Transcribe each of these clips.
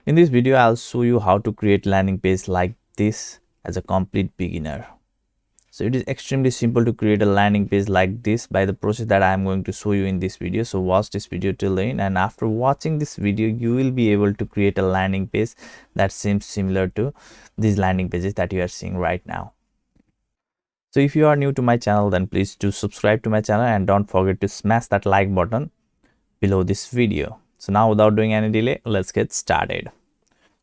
In this video, I'll show you how to create landing page like this as a complete beginner. So it is extremely simple to create a landing page like this by the process that I am going to show you in this video. So watch this video till the end, and after watching this video, you will be able to create a landing page that seems similar to these landing pages that you are seeing right now. So if you are new to my channel, then please do subscribe to my channel and don't forget to smash that like button below this video. So now without doing any delay, let's get started.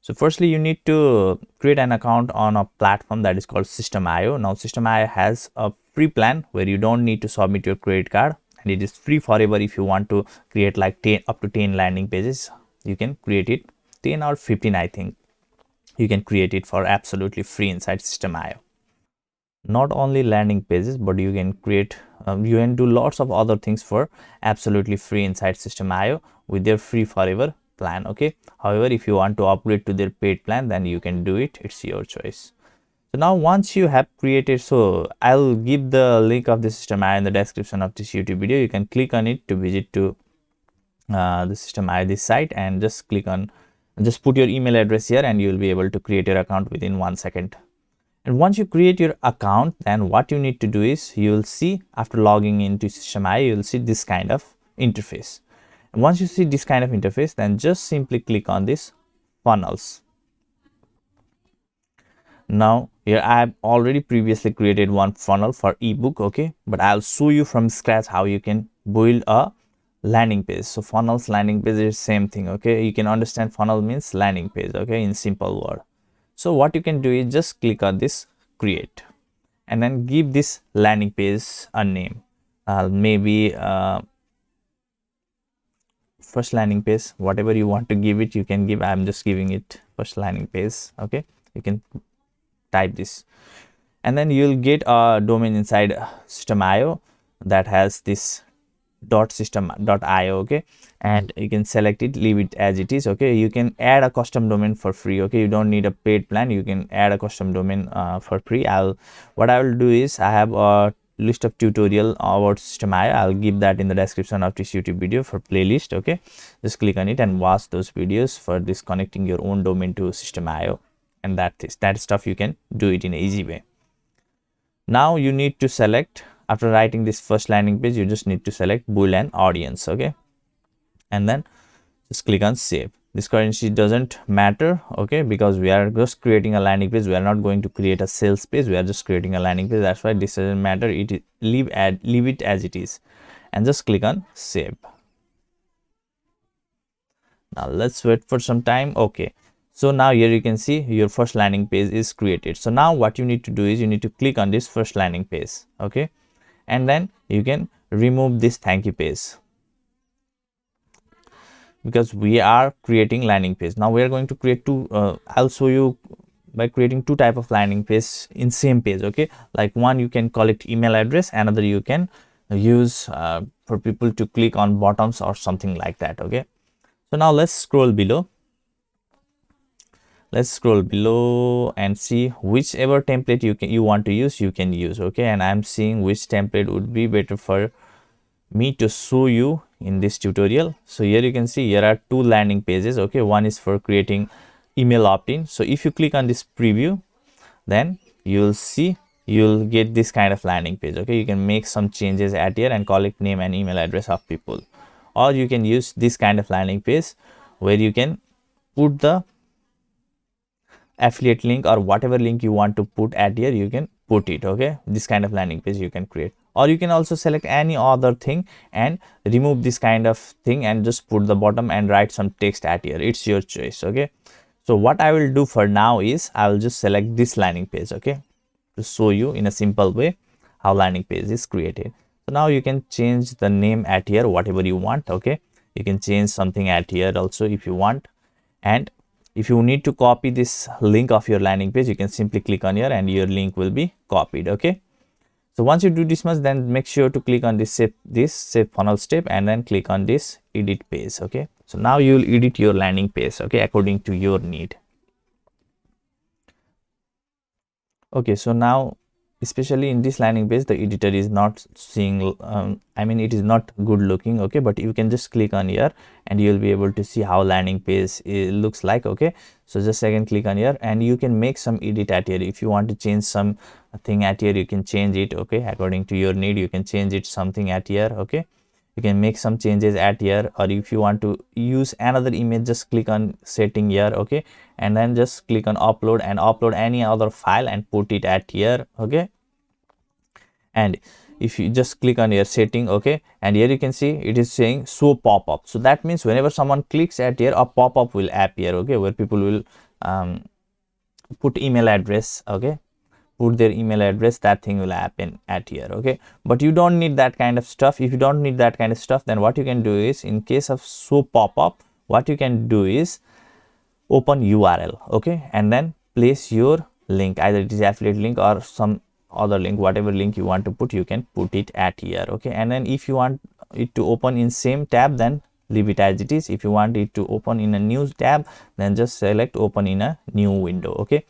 So firstly, you need to create an account on a platform that is called Systeme. Now Systeme has a free plan where you don't need to submit your credit card, and it is free forever. If you want to create like 10 up to 10 landing pages, you can create it. 10 or 15, I think you can create it for absolutely free inside Systeme. Not only landing pages, but you can create you can do lots of other things for absolutely free inside Systeme with their free forever plan. Okay, however, if you want to upgrade to their paid plan, then you can do it. It's your choice. So now once you have created, so I'll give the link of the Systeme in the description of this YouTube video. You can click on it to visit to the Systeme this site, and just click on, just put your email address here, and you will be able to create your account within 1 second. And once you create your account, then what you need to do is, you will see after logging into Systeme, you will see this kind of interface. And once you see this kind of interface, then just simply click on this funnels. Now here I have already previously created one funnel for ebook, okay, but I'll show you from scratch how you can build a landing page. So funnels, landing page is same thing, okay. You can understand funnel means landing page, okay, in simple word. So what you can do is just click on this create, and then give this landing page a name. Maybe first landing page, whatever you want to give it, you can give. I'm just giving it first landing page, okay. You can type this, and then you'll get a domain inside Systeme that has this .system.io, okay, and you can select it, leave it as it is, okay. You can add a custom domain for free, okay. You don't need a paid plan, you can add a custom domain for free. What I will do is, I have a list of tutorial about Systeme. I'll give that in the description of this YouTube video for playlist, okay. Just click on it and watch those videos for this connecting your own domain to Systeme, and that stuff you can do it in an easy way. Now you need to select, after writing this first landing page, you just need to select build an audience, okay, and then just click on save. This currency doesn't matter, okay, because we are just creating a landing page. We are not going to create a sales page, we are just creating a landing page. That's why this doesn't matter. Leave it as it is, and just click on save. Now let's wait for some time. Okay, so now here you can see your first landing page is created. So now what you need to do is, you need to click on this first landing page, okay, and then you can remove this thank you page, because we are creating landing page. Now we are going to create two. I'll show you by creating two type of landing page in same page, okay. Like one you can collect email address, another you can use for people to click on buttons or something like that, okay. So now let's scroll below. Let's scroll below and see whichever template you want to use, you can use, okay. And I'm seeing which template would be better for me to show you in this tutorial. So here you can see, here are two landing pages, okay. One is for creating email opt-in. So if you click on this preview, then you'll see, you'll get this kind of landing page, okay. You can make some changes at here and collect name and email address of people, or you can use this kind of landing page where you can put the affiliate link or whatever link you want to put at here, you can put it, okay. This kind of landing page you can create, or you can also select any other thing and remove this kind of thing and just put the bottom and write some text at here. It's your choice, okay. So what I will do for now is, I will just select this landing page, okay, to show you in a simple way how landing page is created. So now you can change the name at here, whatever you want, okay. You can change something at here also if you want, and if you need to copy this link of your landing page, you can simply click on here and your link will be copied, okay. So once you do this much, then make sure to click on this save funnel step, and then click on this edit page, okay. So now you will edit your landing page, okay, according to your need. Okay, so now especially in this landing page, the editor is not seeing, I mean, it is not good looking. Okay, but you can just click on here and you'll be able to see how landing page looks like. Okay, so just again click on here and you can make some edit at here. If you want to change some thing at here, you can change it. Okay, according to your need, you can change it something at here. Okay, you can make some changes at here, or if you want to use another image, just click on setting here. Okay, and then just click on upload and upload any other file and put it at here. Okay, and if you just click on your setting, okay, and here you can see it is saying show pop-up. So that means whenever someone clicks at here, a pop-up will appear. Okay, where people will put email address. Okay, put their email address, that thing will happen at here. Okay, but you don't need that kind of stuff. If you don't need that kind of stuff, then what you can do is, in case of show pop-up, what you can do is open URL. Okay, and then place your link, either it is affiliate link or some other link, whatever link you want to put, you can put it at here. Okay, and then if you want it to open in same tab, then leave it as it is. If you want it to open in a new tab, then just select open in a new window. Okay,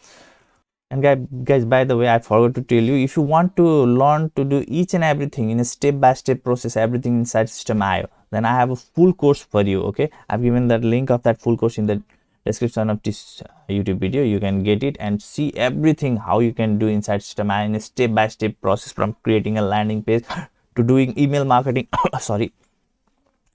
and guys, by the way, I forgot to tell you, if you want to learn to do each and everything in a step-by-step process, everything inside Systeme, then I have a full course for you. Okay, I've given that link of that full course in the description of this YouTube video. You can get it and see everything how you can do inside Systeme in a step-by-step process, from creating a landing page to doing email marketing sorry,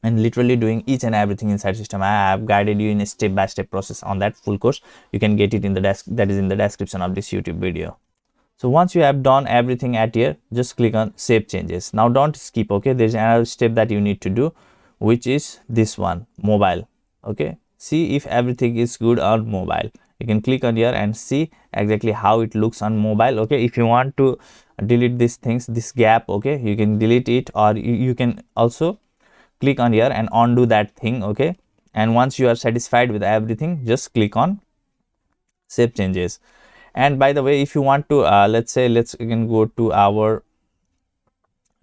and literally doing each and everything inside Systeme. I have guided you in a step-by-step process on that full course. You can get it in the that is in the description of this YouTube video. So once you have done everything at here, just click on save changes. Now don't skip. Okay, there's another step that you need to do, which is this one, mobile. Okay, see if everything is good on mobile. You can click on here and see exactly how it looks on mobile. Okay, if you want to delete these things, this gap, okay, you can delete it, or you can also click on here and undo that thing. Okay, and once you are satisfied with everything, just click on save changes. And by the way, if you want to let's say, you can go to our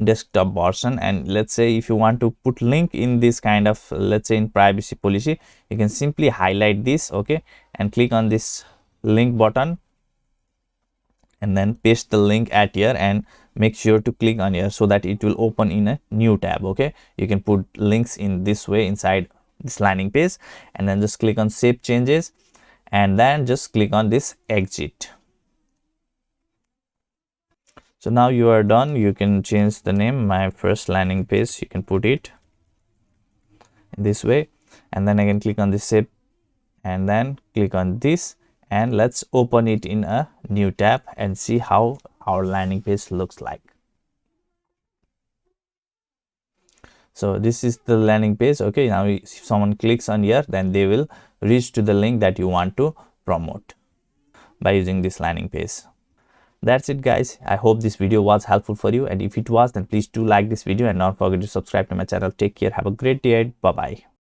desktop version, and let's say if you want to put link in this kind of, let's say in privacy policy, you can simply highlight this. Okay, and click on this link button and then paste the link at here, and make sure to click on here so that it will open in a new tab. Okay, you can put links in this way inside this landing page, and then just click on save changes, and then just click on this exit. So now you are done. You can change the name, my first landing page, you can put it in this way, and then again click on this save, and then click on this, and let's open it in a new tab and see how our landing page looks like. So this is the landing page. Okay, now if someone clicks on here, then they will reach to the link that you want to promote by using this landing page. That's it, guys. I hope this video was helpful for you, and if it was, then please do like this video and don't forget to subscribe to my channel. Take care, have a great day. Bye bye.